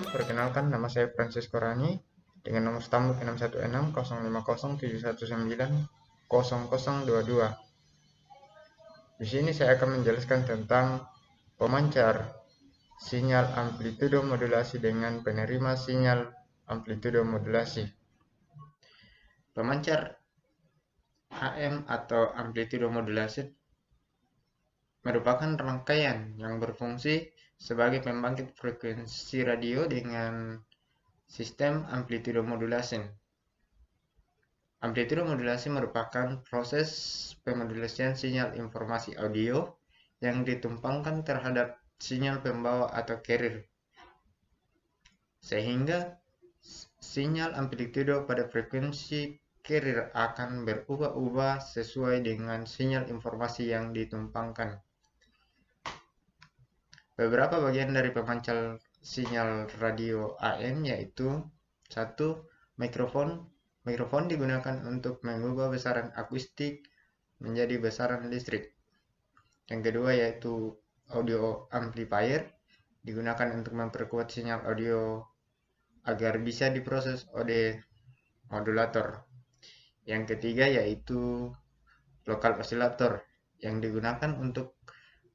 perkenalkan nama saya Francisco Rani dengan nomor stambuk 616-050-719-0022. Di sini saya akan menjelaskan tentang pemancar sinyal amplitudo modulasi dengan penerima sinyal amplitudo modulasi. Pemancar AM atau amplitudo modulasi merupakan rangkaian yang berfungsi sebagai pembangkit frekuensi radio dengan sistem amplitudo modulasi. Amplitudo modulasi merupakan proses pemodulasian sinyal informasi audio yang ditumpangkan terhadap sinyal pembawa atau carrier, sehingga sinyal amplitudo pada frekuensi carrier akan berubah-ubah sesuai dengan sinyal informasi yang ditumpangkan. Beberapa bagian dari pemancar sinyal radio AM yaitu 1. Mikrofon. Mikrofon digunakan untuk mengubah besaran akustik menjadi besaran listrik. Yang kedua yaitu audio amplifier, digunakan untuk memperkuat sinyal audio agar bisa diproses oleh modulator. Yang ketiga yaitu lokal osilator, yang digunakan untuk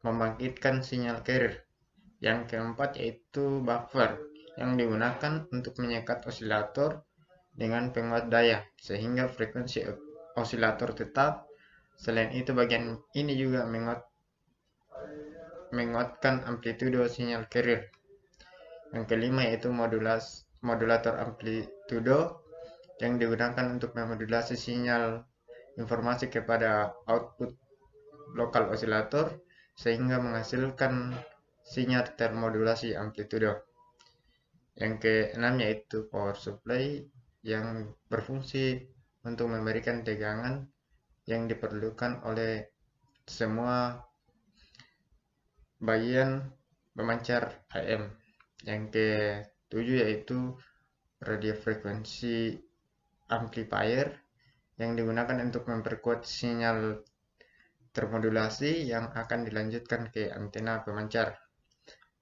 membangkitkan sinyal carrier. Yang keempat yaitu buffer, yang digunakan untuk menyekat osilator dengan penguat daya sehingga frekuensi osilator tetap. Selain itu, bagian ini juga menguatkan amplitudo sinyal carrier. Yang kelima yaitu modulator amplitudo, yang digunakan untuk memodulasi sinyal informasi kepada output lokal osilator sehingga menghasilkan sinyal termodulasi amplitudo. Yang keenam yaitu power supply, yang berfungsi untuk memberikan tegangan yang diperlukan oleh semua bagian pemancar AM. Yang ketujuh yaitu radio frekuensi amplifier, yang digunakan untuk memperkuat sinyal termodulasi yang akan dilanjutkan ke antena pemancar.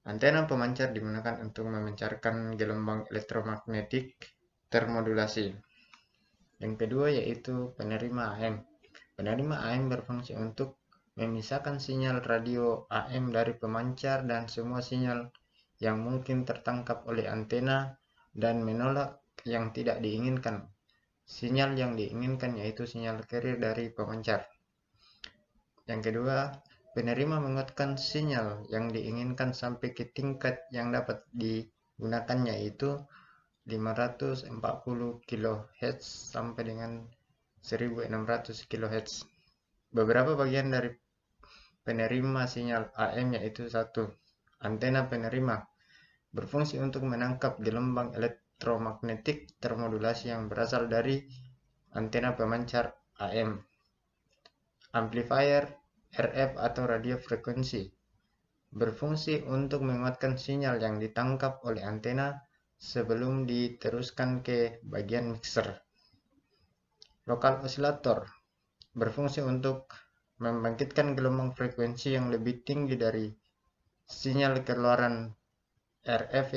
Antena pemancar digunakan untuk memancarkan gelombang elektromagnetik termodulasi. Yang kedua yaitu penerima AM. Penerima AM berfungsi untuk memisahkan sinyal radio AM dari pemancar dan semua sinyal yang mungkin tertangkap oleh antena dan menolak yang tidak diinginkan. Sinyal yang diinginkan yaitu sinyal carrier dari pemancar. Yang kedua, penerima menguatkan sinyal yang diinginkan sampai ke tingkat yang dapat digunakannya, yaitu 540 kHz sampai dengan 1600 kHz. Beberapa bagian dari penerima sinyal AM yaitu 1. Antena penerima berfungsi untuk menangkap gelombang elektromagnetik termodulasi yang berasal dari antena pemancar AM. Amplifier RF atau radio frekuensi berfungsi untuk menguatkan sinyal yang ditangkap oleh antena sebelum diteruskan ke bagian mixer. Lokal osilator berfungsi untuk membangkitkan gelombang frekuensi yang lebih tinggi dari sinyal keluaran RF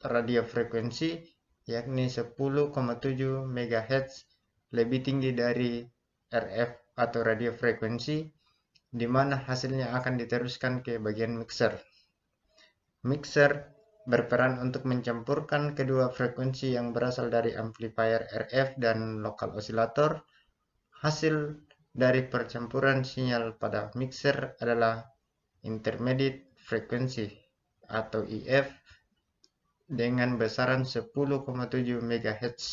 radio frekuensi, yakni 10,7 MHz lebih tinggi dari RF atau radio frekuensi, di mana hasilnya akan diteruskan ke bagian mixer. Mixer berperan untuk mencampurkan kedua frekuensi yang berasal dari amplifier RF dan lokal osilator. Hasil dari percampuran sinyal pada mixer adalah intermediate frequency atau IF dengan besaran 10,7 MHz.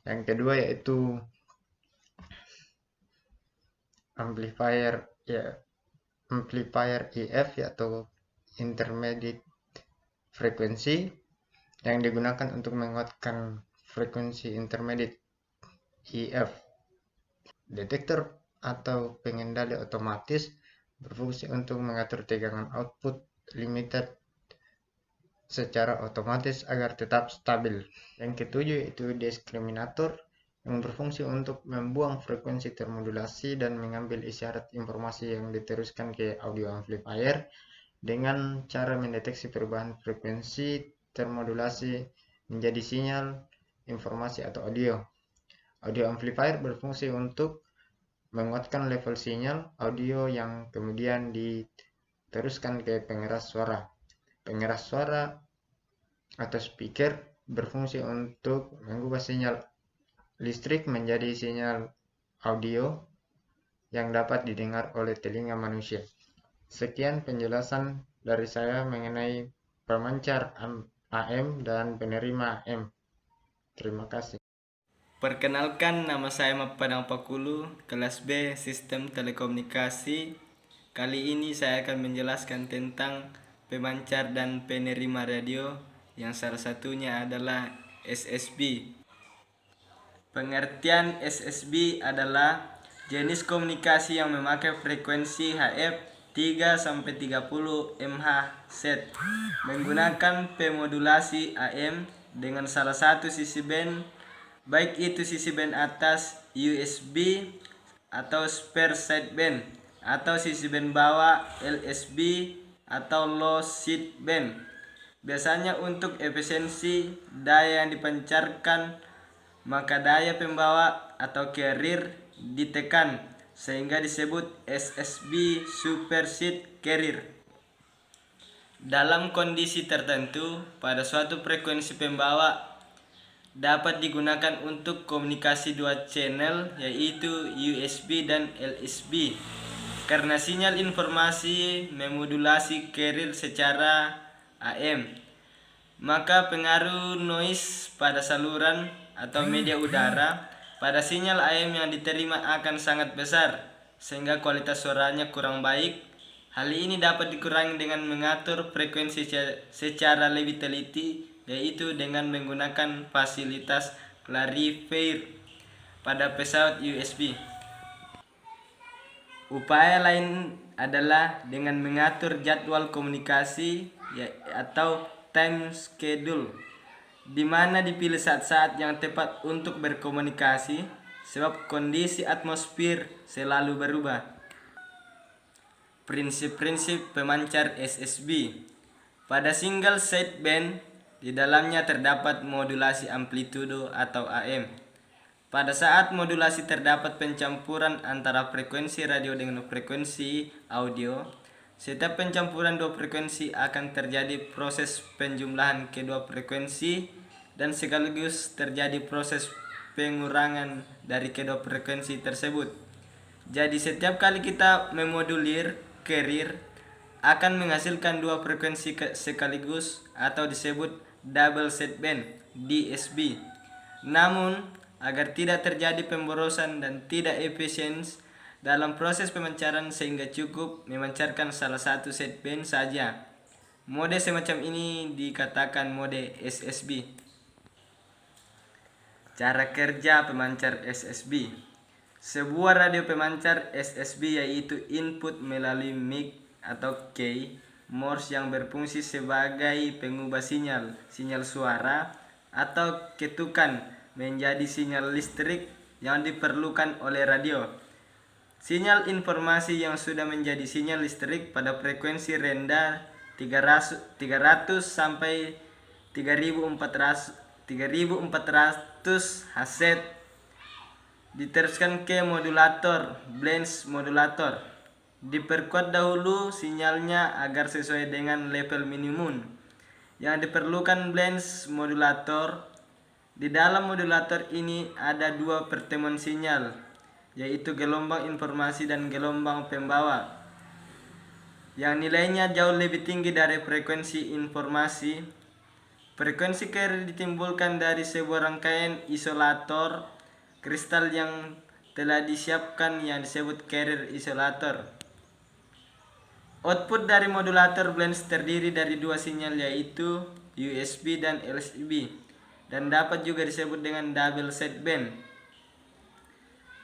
Yang kedua yaitu amplifier IF atau intermediate frequency, yang digunakan untuk menguatkan frekuensi intermediate IF. Detektor atau pengendali otomatis berfungsi untuk mengatur tegangan output limited secara otomatis agar tetap stabil. Yang ketujuh yaitu diskriminator, yang berfungsi untuk membuang frekuensi termodulasi dan mengambil isyarat informasi yang diteruskan ke audio amplifier dengan cara mendeteksi perubahan frekuensi termodulasi menjadi sinyal, informasi atau audio. Audio amplifier berfungsi untuk menguatkan level sinyal audio yang kemudian diteruskan ke pengeras suara. Pengeras suara atau speaker berfungsi untuk mengubah sinyal listrik menjadi sinyal audio yang dapat didengar oleh telinga manusia. Sekian penjelasan dari saya mengenai pemancar AM dan penerima AM. Terima kasih. Perkenalkan, nama saya Mapadang Pakulu, kelas B Sistem Telekomunikasi. Kali ini saya akan menjelaskan tentang pemancar dan penerima radio yang salah satunya adalah SSB. Pengertian SSB adalah jenis komunikasi yang memakai frekuensi HF 3-30 MHz menggunakan pemodulasi AM dengan salah satu sisi band, baik itu sisi band atas USB atau spare sideband atau sisi band bawah LSB atau low sideband. Biasanya untuk efisiensi daya yang dipancarkan, maka daya pembawa atau carrier ditekan sehingga disebut SSB supersede carrier. Dalam kondisi tertentu, pada suatu frekuensi pembawa dapat digunakan untuk komunikasi dua channel, yaitu USB dan LSB, karena sinyal informasi memodulasi carrier secara AM. Maka pengaruh noise pada saluran atau media udara pada sinyal AM yang diterima akan sangat besar, sehingga kualitas suaranya kurang baik. Hal ini dapat dikurangi dengan mengatur frekuensi secara lebih teliti, yaitu dengan menggunakan fasilitas clarifier pada pesawat USB. Upaya lain adalah dengan mengatur jadwal komunikasi atau time schedule, di mana dipilih saat-saat yang tepat untuk berkomunikasi, sebab kondisi atmosfer selalu berubah. Prinsip-prinsip pemancar SSB. Pada single sideband, di dalamnya terdapat modulasi amplitudo atau AM. Pada saat modulasi terdapat pencampuran antara frekuensi radio dengan frekuensi audio. Setiap pencampuran dua frekuensi akan terjadi proses penjumlahan kedua frekuensi dan sekaligus terjadi proses pengurangan dari kedua frekuensi tersebut. Jadi setiap kali kita memodulir carrier akan menghasilkan dua frekuensi sekaligus atau disebut double sideband DSB. Namun, agar tidak terjadi pemborosan dan tidak efisien dalam proses pemancaran sehingga cukup memancarkan salah satu sideband saja. Mode semacam ini dikatakan mode SSB. Cara kerja pemancar SSB. Sebuah radio pemancar SSB yaitu input melalui mic atau key Morse yang berfungsi sebagai pengubah sinyal suara atau ketukan menjadi sinyal listrik yang diperlukan oleh radio. Sinyal informasi yang sudah menjadi sinyal listrik pada frekuensi rendah 300 sampai 3400 Hz diteruskan ke modulator, Blanch modulator. Diperkuat dahulu sinyalnya agar sesuai dengan level minimum yang diperlukan Blanch modulator. Di dalam modulator ini ada dua pertemuan sinyal, yaitu gelombang informasi dan gelombang pembawa, yang nilainya jauh lebih tinggi dari frekuensi informasi. Frekuensi carrier ditimbulkan dari sebuah rangkaian isolator kristal yang telah disiapkan yang disebut carrier isolator. Output dari modulator Blanch terdiri dari dua sinyal, yaitu USB dan LSB, dan dapat juga disebut dengan double sideband.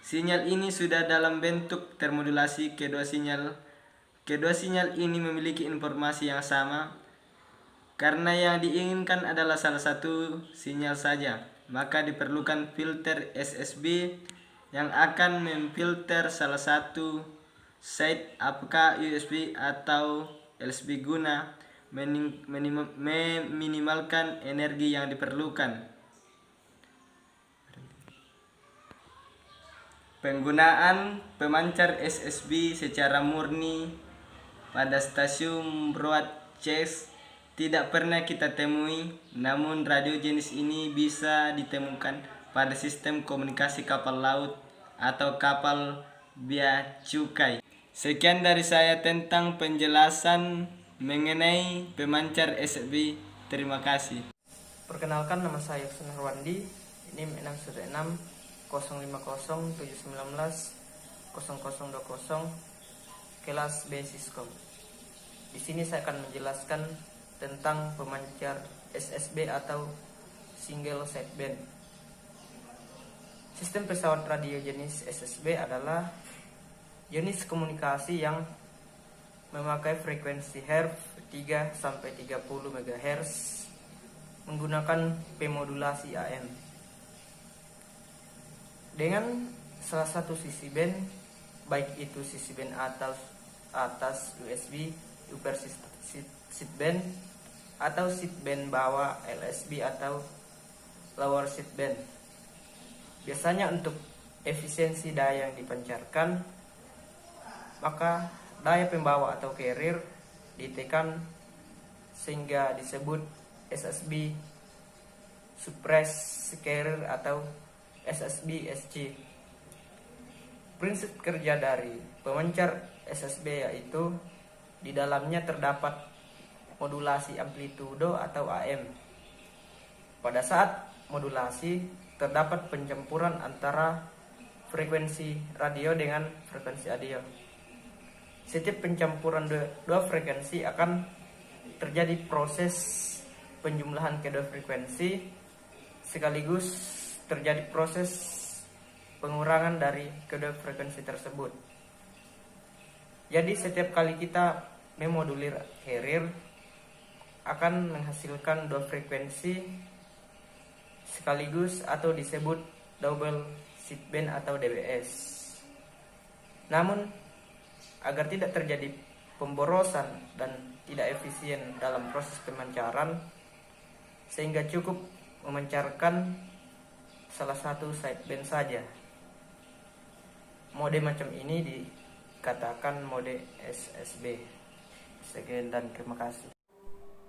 Sinyal ini sudah dalam bentuk termodulasi. Kedua sinyal ini memiliki informasi yang sama. Karena yang diinginkan adalah salah satu sinyal saja, maka diperlukan filter SSB yang akan memfilter salah satu side apakah USB atau LSB guna meminimalkan energi yang diperlukan. Penggunaan pemancar SSB secara murni pada stasiun broadcast tidak pernah kita temui, namun radio jenis ini bisa ditemukan pada sistem komunikasi kapal laut atau kapal bea cukai. Sekian dari saya tentang penjelasan mengenai pemancar SSB. Terima kasih. Perkenalkan, nama saya Yusuf Nurwandi, NIM 616 050 719 0020, kelas B Siskom. Di sini saya akan menjelaskan tentang pemancar SSB atau single sideband. Sistem pesawat radio jenis SSB adalah jenis komunikasi yang memakai frekuensi Hertz 3 sampai 30 MHz menggunakan pemodulasi AM. Dengan salah satu sisi band, baik itu sisi band atas USB upper sideband atau sideband bawah LSB atau lower sideband. Biasanya untuk efisiensi daya yang dipancarkan, maka daya pembawa atau carrier ditekan sehingga disebut SSB suppress carrier atau SSB SC. Prinsip kerja dari pemancar SSB yaitu di dalamnya terdapat modulasi amplitudo atau AM. Pada saat modulasi terdapat pencampuran antara frekuensi radio dengan frekuensi audio. Setiap pencampuran dua frekuensi akan terjadi proses penjumlahan kedua frekuensi, sekaligus terjadi proses pengurangan dari kedua frekuensi tersebut. Jadi setiap kali kita memodulir carrier akan menghasilkan dua frekuensi sekaligus atau disebut double sideband atau DBS. Namun agar tidak terjadi pemborosan dan tidak efisien dalam proses pemancaran, sehingga cukup memancarkan salah satu sideband saja. Mode macam ini dikatakan mode SSB. Sekian dan terima kasih.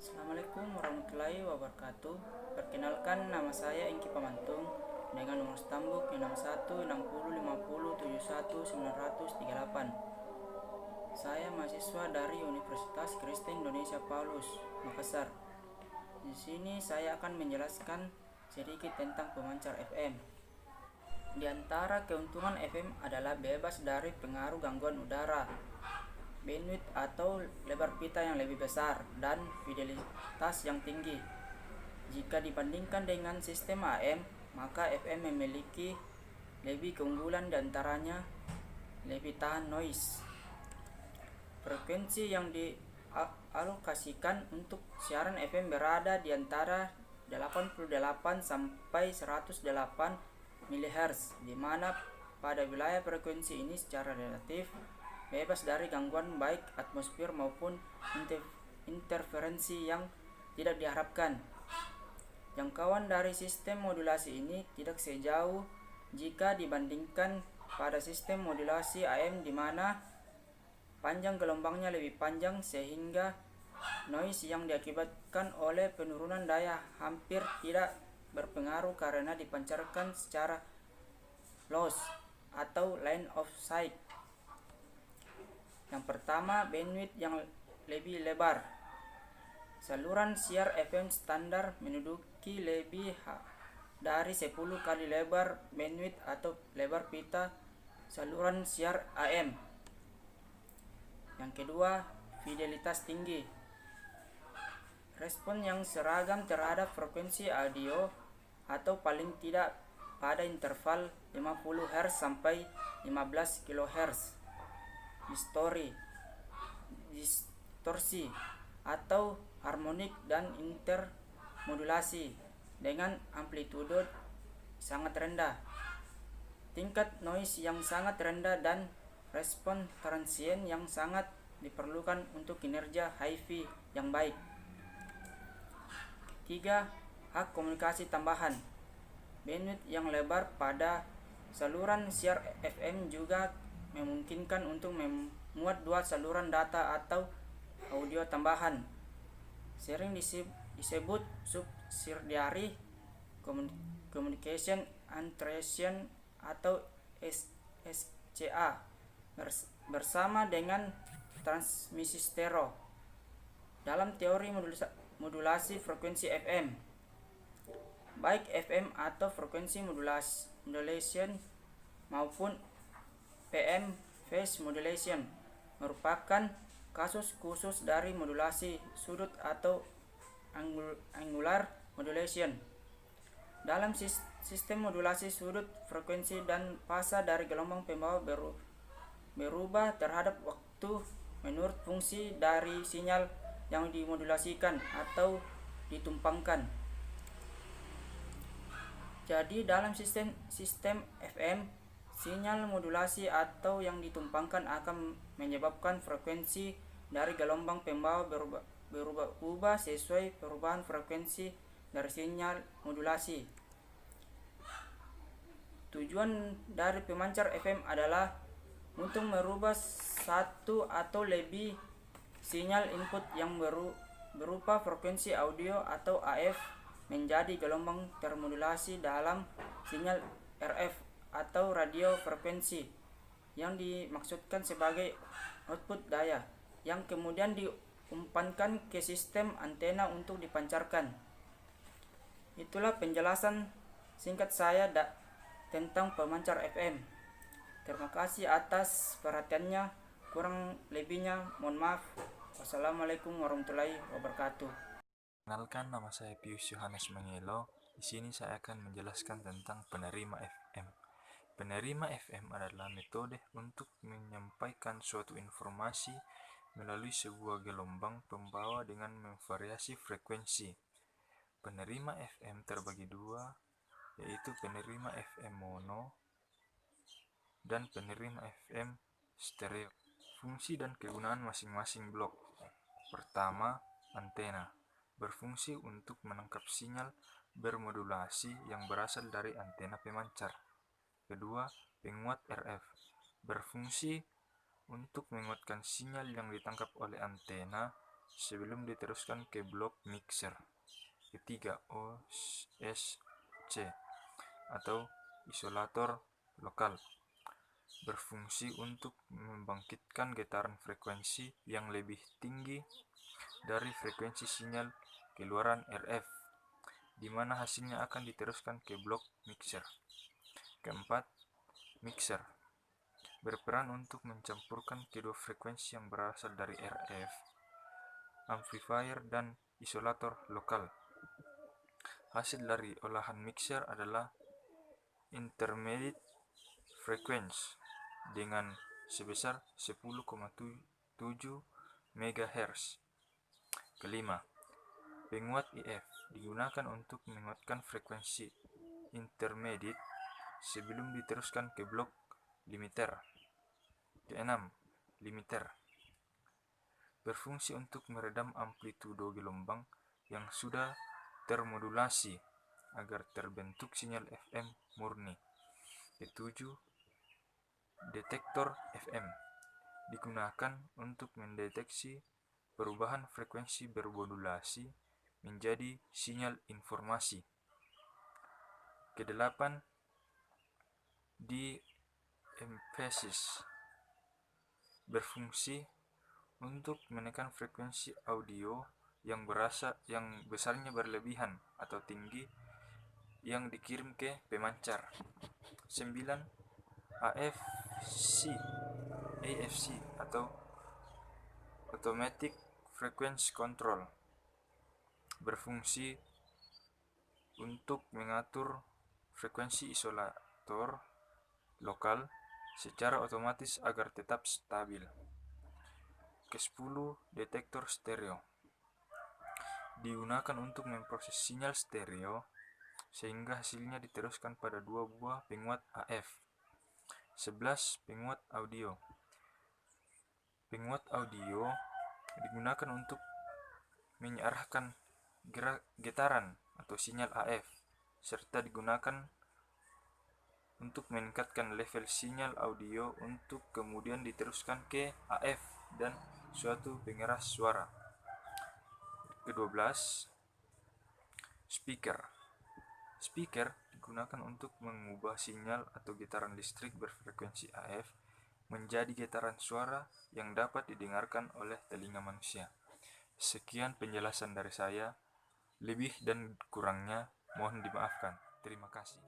Assalamualaikum warahmatullahi wabarakatuh. Perkenalkan, nama saya Engki Pamantung dengan nomor stambuk 61 60 50 71 938. Saya mahasiswa dari Universitas Kristen Indonesia Paulus, Makassar. Di sini saya akan menjelaskan sedikit tentang pemancar FM. Di antara keuntungan FM adalah bebas dari pengaruh gangguan udara, bandwidth atau lebar pita yang lebih besar, dan fidelitas yang tinggi. Jika dibandingkan dengan sistem AM, maka FM memiliki lebih keunggulan, di antaranya lebih tahan noise. Frekuensi yang dialokasikan untuk siaran FM berada di antara 88 sampai 108 MHz, di mana pada wilayah frekuensi ini secara relatif bebas dari gangguan baik atmosfer maupun interferensi yang tidak diharapkan. Jangkauan dari sistem modulasi ini tidak sejauh jika dibandingkan pada sistem modulasi AM, di mana panjang gelombangnya lebih panjang sehingga noise yang diakibatkan oleh penurunan daya hampir tidak berpengaruh karena dipancarkan secara loss atau line of sight. Yang pertama, bandwidth yang lebih lebar. Saluran siar FM standar menduduki lebih dari 10 kali lebar bandwidth atau lebar pita saluran siar AM. Yang kedua, fidelitas tinggi. Respon yang seragam terhadap frekuensi audio atau paling tidak pada interval 50 Hz sampai 15 kHz. Distorsi atau harmonik dan intermodulasi dengan amplitudo sangat rendah. Tingkat noise yang sangat rendah dan respon transient yang sangat diperlukan untuk kinerja HiFi yang baik. 3. Hak komunikasi tambahan. Bandwidth yang lebar pada saluran siar FM juga memungkinkan untuk memuat 2 saluran data atau audio tambahan. Sering disebut subsidiary communication alternation atau SCA bersama dengan transmisi stereo. Dalam teori modulasi frekuensi FM, baik FM atau frekuensi modulation maupun PM phase modulation merupakan kasus khusus dari modulasi sudut atau angular modulation. Dalam sistem modulasi sudut, frekuensi dan fasa dari gelombang pembawa berubah terhadap waktu menurut fungsi dari sinyal yang dimodulasikan atau ditumpangkan. Jadi dalam sistem FM, sinyal modulasi atau yang ditumpangkan akan menyebabkan frekuensi dari gelombang pembawa berubah sesuai perubahan frekuensi dari sinyal modulasi. Tujuan dari pemancar FM adalah untuk merubah satu atau lebih sinyal input yang berupa frekuensi audio atau AF menjadi gelombang termodulasi dalam sinyal RF atau radio frekuensi yang dimaksudkan sebagai output daya yang kemudian diumpankan ke sistem antena untuk dipancarkan. Itulah penjelasan singkat saya tentang pemancar FM. Terima kasih atas perhatiannya. Kurang lebihnya mohon maaf. Wassalamualaikum warahmatullahi wabarakatuh. Kenalkan, nama saya Pius Yohanes Mangelo. Di sini saya akan menjelaskan tentang penerima FM. Penerima FM adalah metode untuk menyampaikan suatu informasi melalui sebuah gelombang pembawa dengan memvariasi frekuensi. Penerima FM terbagi dua, yaitu penerima FM mono dan penerima FM stereo. Fungsi dan kegunaan masing-masing blok. Pertama, antena berfungsi untuk menangkap sinyal bermodulasi yang berasal dari antena pemancar. Kedua, penguat RF berfungsi untuk menguatkan sinyal yang ditangkap oleh antena sebelum diteruskan ke blok mixer. Ketiga, OSC atau isolator lokal berfungsi untuk membangkitkan getaran frekuensi yang lebih tinggi dari frekuensi sinyal keluaran RF, di mana hasilnya akan diteruskan ke blok mixer. Keempat, mixer berperan untuk mencampurkan kedua frekuensi yang berasal dari RF, amplifier dan isolator lokal. Hasil dari olahan mixer adalah intermediate frequency dengan sebesar 10,7 MHz. Kelima, penguat IF digunakan untuk menguatkan frekuensi intermediate sebelum diteruskan ke blok limiter. Keenam, limiter berfungsi untuk meredam amplitudo gelombang yang sudah termodulasi agar terbentuk sinyal FM murni. Ketujuh, detektor FM digunakan untuk mendeteksi perubahan frekuensi bermodulasi menjadi sinyal informasi. Kedelapan, de-emphasis berfungsi untuk menekan frekuensi audio yang besarnya berlebihan atau tinggi yang dikirim ke pemancar. 9. AFC atau Automatic Frequency Control berfungsi untuk mengatur frekuensi isolator lokal secara otomatis agar tetap stabil. Ke-10, detektor stereo digunakan untuk memproses sinyal stereo sehingga hasilnya diteruskan pada dua buah penguat AF. 11. Penguat audio. Penguat audio digunakan untuk mengarahkan getaran atau sinyal AF, serta digunakan untuk meningkatkan level sinyal audio untuk kemudian diteruskan ke AF dan suatu pengeras suara. Ke-12, speaker. Speaker digunakan untuk mengubah sinyal atau getaran listrik berfrekuensi AF menjadi getaran suara yang dapat didengarkan oleh telinga manusia. Sekian penjelasan dari saya. Lebih dan kurangnya mohon dimaafkan. Terima kasih.